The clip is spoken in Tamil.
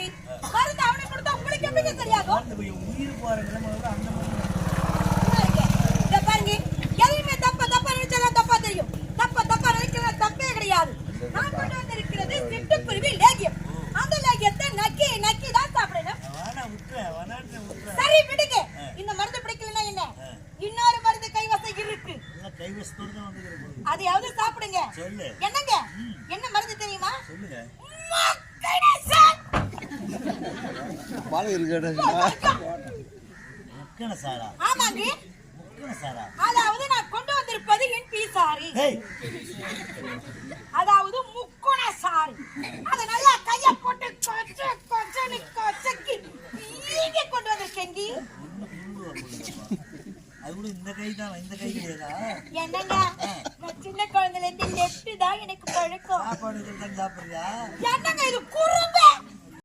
இருக்கு. மருந்து அவனுக்கு கொடுத்தா உங்களுக்கு எப்படி சரியாகும்? உயிர் போற நிலைமை அந்த இத பாருங்க, எதையுமே தப்பா நினைச்சாலும் தப்பா தெரியும். தப்பா நினைக்கிறது தப்பே கிடையாது. நான் கொண்டு வந்திருக்கிறது சிட்டுக்குருவி லேகியம். அந்த லேகியத்தை நக்கி தான் சாப்பிடணும். சரி விடுங்க. இந்த மருந்து பிடிக்கலன்னா என்ன? இன்னொரு மருந்து கைவசம் இருக்கு. கைவசத்தோட தான் வந்து அதையாவது சாப்பிடுங்க. என்னங்க? என்ன மருந்து தெரியுமா? சொல்லுங்க. ஆமாங்க. அதாவது நான் கொண்டு வந்திருப்பது என்பிசாரி. அதாவது முக்குண சாரி. அதை நல்லா கைய போட்டு கொச்சக்கி நீங்க கொண்டு வந்திருக்கேங்க. இந்த கை தான் இந்த கை என்னங்க? நான் சின்ன குழந்தைல இருந்து லெஃப்ட் தான் எனக்கு பழக்கம். சாப்பாடு தான் சாப்பிடுறியா? என்னங்க இது குரு